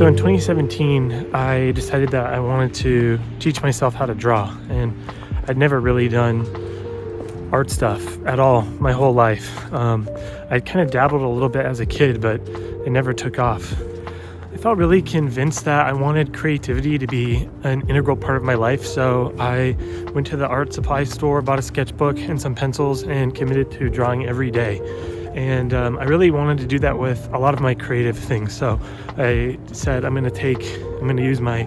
So in 2017, I decided that I wanted to teach myself how to draw, and I'd never really done art stuff at all my whole life. I kind of dabbled a little bit as a kid, but it never took off. I felt really convinced that I wanted creativity to be an integral part of my life, so I went to the art supply store, bought a sketchbook and some pencils, and committed to drawing every day. And I really wanted to do that with a lot of my creative things. So I said I'm going to use my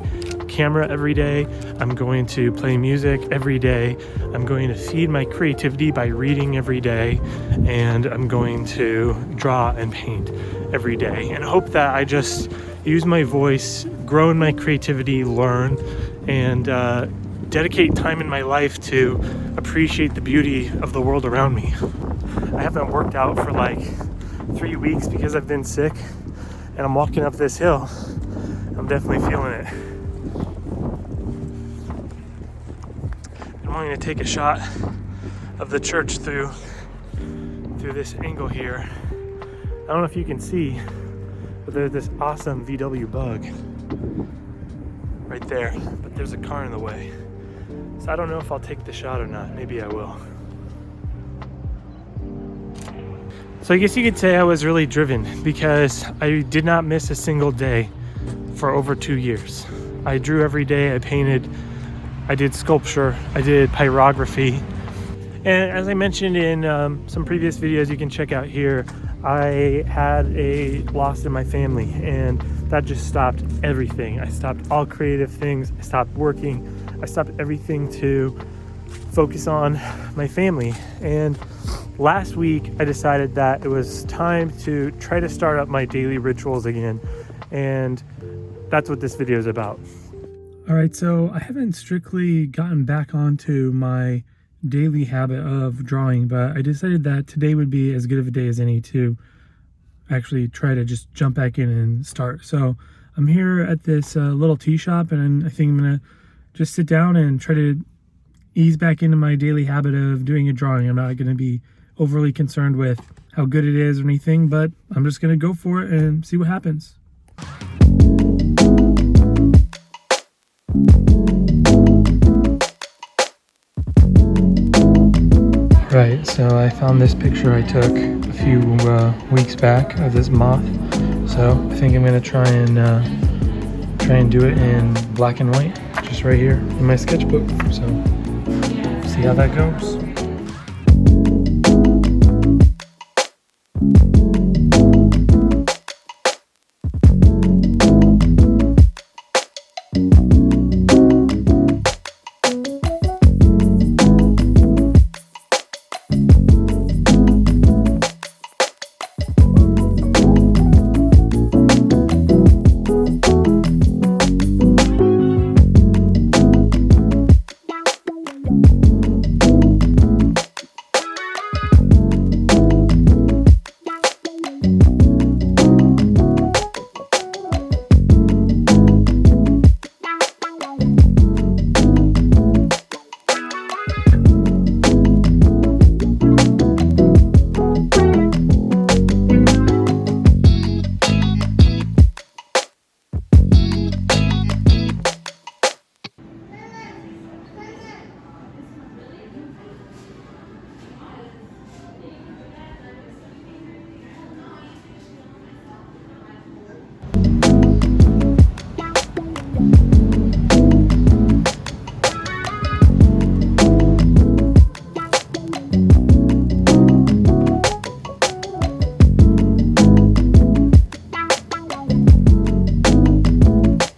camera every day. I'm going to play music every day. I'm going to feed my creativity by reading every day. And I'm going to draw and paint every day, and hope that I just use my voice, grow in my creativity, learn, and dedicate time in my life to appreciate the beauty of the world around me. I haven't worked out for like 3 weeks because I've been sick, and I'm walking up this hill. I'm definitely feeling it. I'm going to take a shot of the church through this angle here. I don't know if you can see, but there's this awesome VW bug right there, but there's a car in the way. So I don't know if I'll take the shot or not. Maybe I will. So I guess you could say I was really driven because I did not miss a single day for over 2 years. I drew every day, I painted, I did sculpture, I did pyrography. And as I mentioned in some previous videos you can check out here, I had a loss in my family, and that just stopped everything. I stopped all creative things, I stopped working, I stopped everything to focus on my family. And last week I decided that it was time to try to start up my daily rituals again, and that's what this video is about. All right, so I haven't strictly gotten back onto my daily habit of drawing, but I decided that today would be as good of a day as any to actually try to just jump back in and start. So I'm here at this little tea shop, and I think I'm gonna just sit down and try to ease back into my daily habit of doing a drawing. I'm not gonna be overly concerned with how good it is or anything, but I'm just gonna go for it and see what happens. Right, so I found this picture I took a few weeks back of this moth. So I think I'm gonna try and do it in black and white, just right here in my sketchbook. So see how that goes.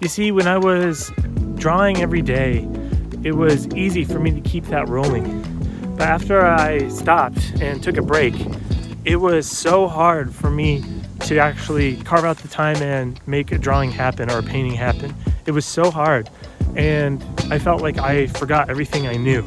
You see, when I was drawing every day, it was easy for me to keep that rolling. But after I stopped and took a break, it was so hard for me to actually carve out the time and make a drawing happen or a painting happen. It was so hard, and I felt like I forgot everything I knew.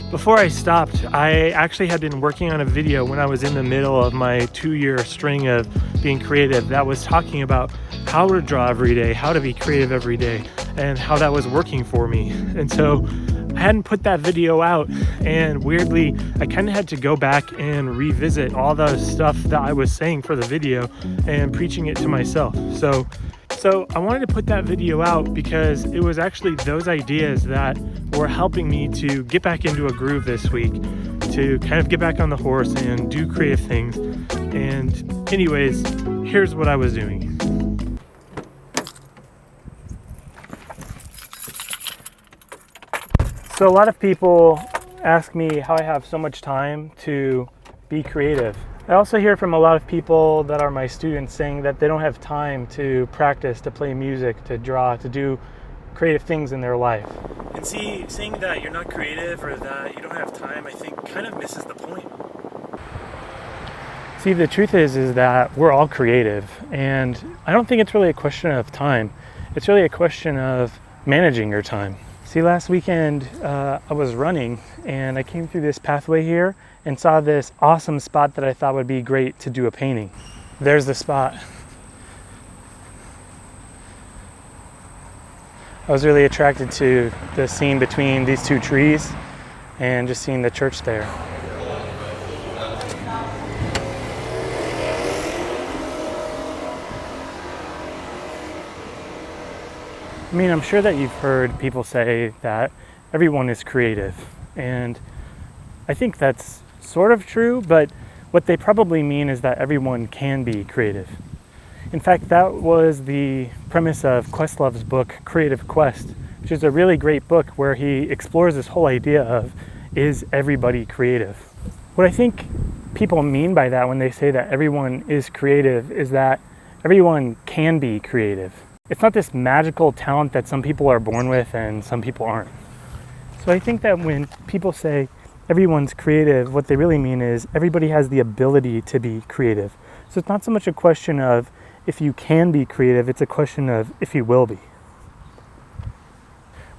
Before I stopped, I actually had been working on a video when I was in the middle of my 2-year string of being creative that was talking about how to draw every day, how to be creative every day, and how that was working for me. And so I hadn't put that video out, and weirdly, I kind of had to go back and revisit all the stuff that I was saying for the video and preaching it to myself. So So I wanted to put that video out because it was actually those ideas that were helping me to get back into a groove this week, to kind of get back on the horse and do creative things. And anyways, here's what I was doing. So a lot of people ask me how I have so much time to be creative. I also hear from a lot of people that are my students saying that they don't have time to practice, to play music, to draw, to do creative things in their life. And see, saying that you're not creative or that you don't have time, I think kind of misses the point. See, the truth is that we're all creative, and I don't think it's really a question of time. It's really a question of managing your time. See, last weekend I was running and I came through this pathway here and saw this awesome spot that I thought would be great to do a painting. There's the spot. I was really attracted to the scene between these two trees and just seeing the church there. I mean, I'm sure that you've heard people say that everyone is creative, and I think that's sort of true, but what they probably mean is that everyone can be creative. In fact, that was the premise of Questlove's book, Creative Quest, which is a really great book where he explores this whole idea of, is everybody creative? What I think people mean by that when they say that everyone is creative is that everyone can be creative. It's not this magical talent that some people are born with and some people aren't. So I think that when people say everyone's creative, what they really mean is everybody has the ability to be creative. So it's not so much a question of if you can be creative, it's a question of if you will be.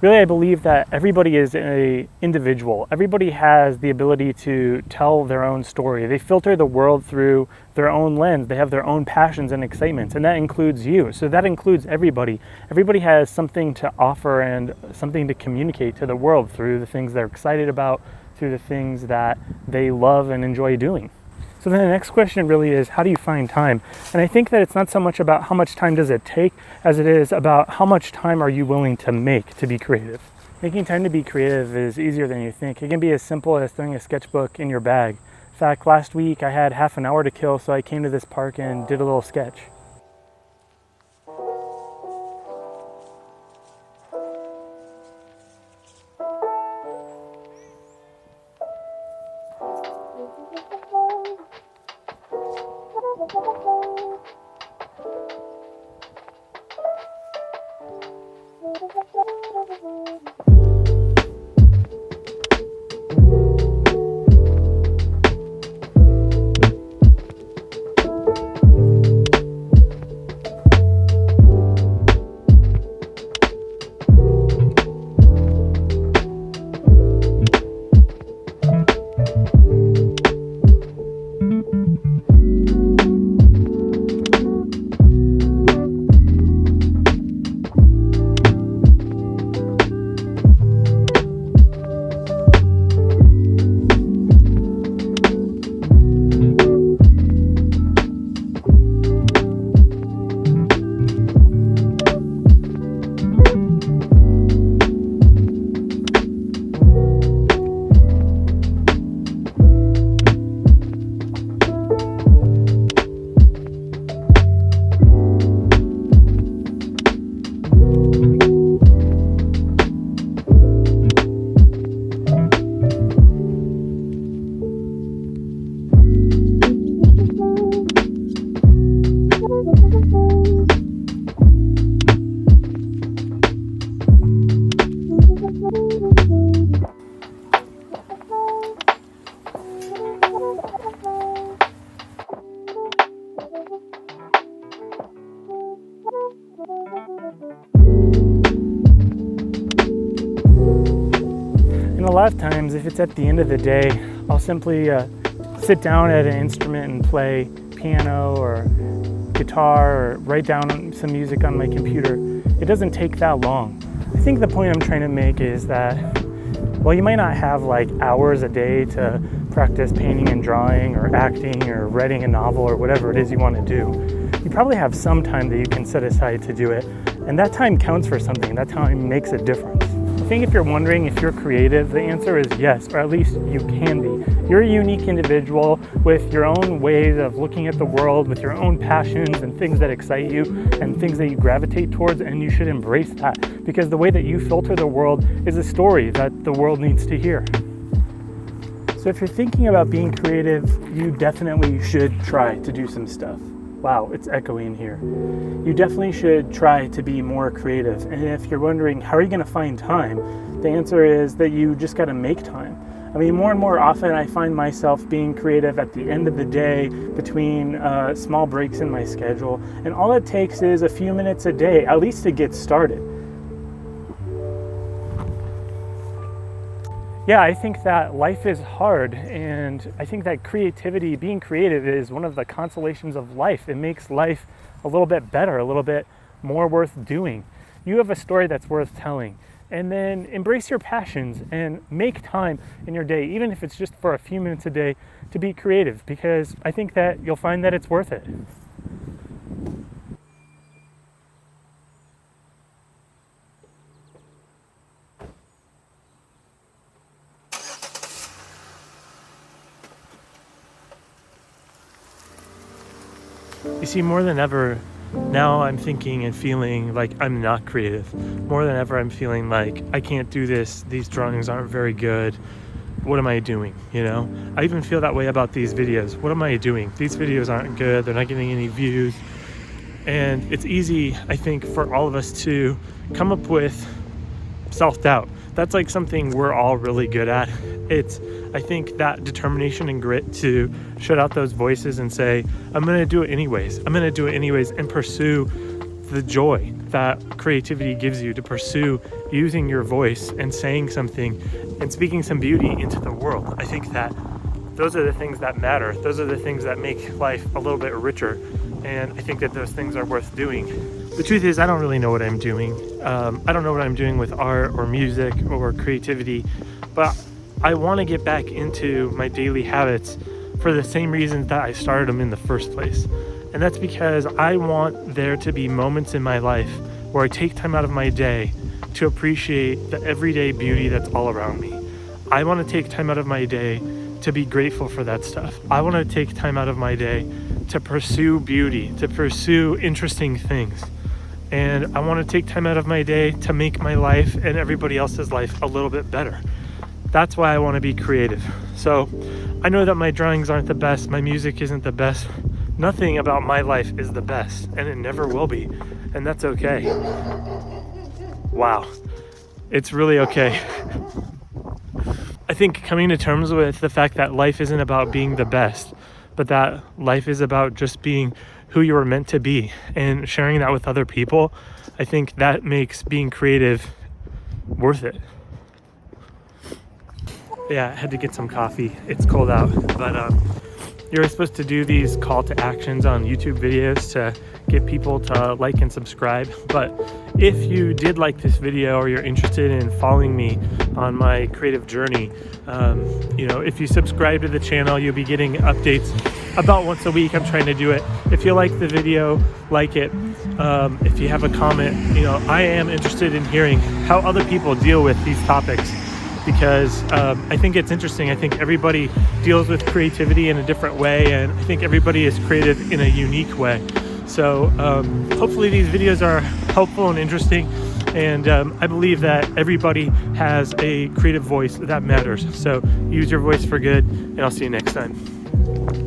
Really, I believe that everybody is an individual. Everybody has the ability to tell their own story. They filter the world through their own lens. They have their own passions and excitements, and that includes you. So that includes everybody. Everybody has something to offer and something to communicate to the world through the things they're excited about, through the things that they love and enjoy doing. So then the next question really is, how do you find time? And I think that it's not so much about how much time does it take as it is about how much time are you willing to make to be creative. Making time to be creative is easier than you think. It can be as simple as throwing a sketchbook in your bag. In fact, last week I had half an hour to kill, so I came to this park and did a little sketch. And a lot of times, if it's at the end of the day, I'll simply sit down at an instrument and play piano or guitar or write down some music on my computer. It doesn't take that long. I think the point I'm trying to make is that while you might not have like hours a day to practice painting and drawing or acting or writing a novel or whatever it is you want to do, you probably have some time that you can set aside to do it. And that time counts for something. That time makes a difference. I think if you're wondering if you're creative, the answer is yes, or at least you can be. You're a unique individual with your own ways of looking at the world, with your own passions and things that excite you and things that you gravitate towards, and you should embrace that, because the way that you filter the world is a story that the world needs to hear. So if you're thinking about being creative, you definitely should try to do some stuff. Wow, it's echoing here. You definitely should try to be more creative. And if you're wondering, how are you going to find time? The answer is that you just got to make time. I mean, more and more often I find myself being creative at the end of the day between small breaks in my schedule. And all it takes is a few minutes a day, at least to get started. Yeah, I think that life is hard, and I think that creativity, being creative, is one of the consolations of life. It makes life a little bit better, a little bit more worth doing. You have a story that's worth telling, and then embrace your passions and make time in your day, even if it's just for a few minutes a day, to be creative, because I think that you'll find that it's worth it. You see, more than ever, now I'm thinking and feeling like I'm not creative. More than ever, I'm feeling like I can't do this. These drawings aren't very good. What am I doing? You know, I even feel that way about these videos. What am I doing? These videos aren't good. They're not getting any views. And it's easy, I think, for all of us to come up with self-doubt. That's like something we're all really good at. It's, I think, that determination and grit to shut out those voices and say, I'm going to do it anyways. I'm going to do it anyways, and pursue the joy that creativity gives you, to pursue using your voice and saying something and speaking some beauty into the world. I think that those are the things that matter. Those are the things that make life a little bit richer. And I think that those things are worth doing. The truth is, I don't really know what I'm doing. I don't know what I'm doing with art or music or creativity, but I want to get back into my daily habits for the same reasons that I started them in the first place. And that's because I want there to be moments in my life where I take time out of my day to appreciate the everyday beauty that's all around me. I want to take time out of my day to be grateful for that stuff. I want to take time out of my day to pursue beauty, to pursue interesting things. And I want to take time out of my day to make my life and everybody else's life a little bit better. That's why I want to be creative. So I know that my drawings aren't the best, my music isn't the best. Nothing about my life is the best, and it never will be. And that's okay. Wow. It's really okay. I think coming to terms with the fact that life isn't about being the best, but that life is about just being who you were meant to be, and sharing that with other people, I think that makes being creative worth it. Yeah, I had to get some coffee. It's cold out, but you're supposed to do these call to actions on YouTube videos to get people to like and subscribe. But if you did like this video, or you're interested in following me on my creative journey, if you subscribe to the channel, you'll be getting updates about once a week. I'm trying to do it. If you like the video, like it. If you have a comment, I am interested in hearing how other people deal with these topics, because I think it's interesting. I think everybody deals with creativity in a different way, and I think everybody is creative in a unique way. So hopefully these videos are helpful and interesting, and I believe that everybody has a creative voice that matters. So use your voice for good, and I'll see you next time.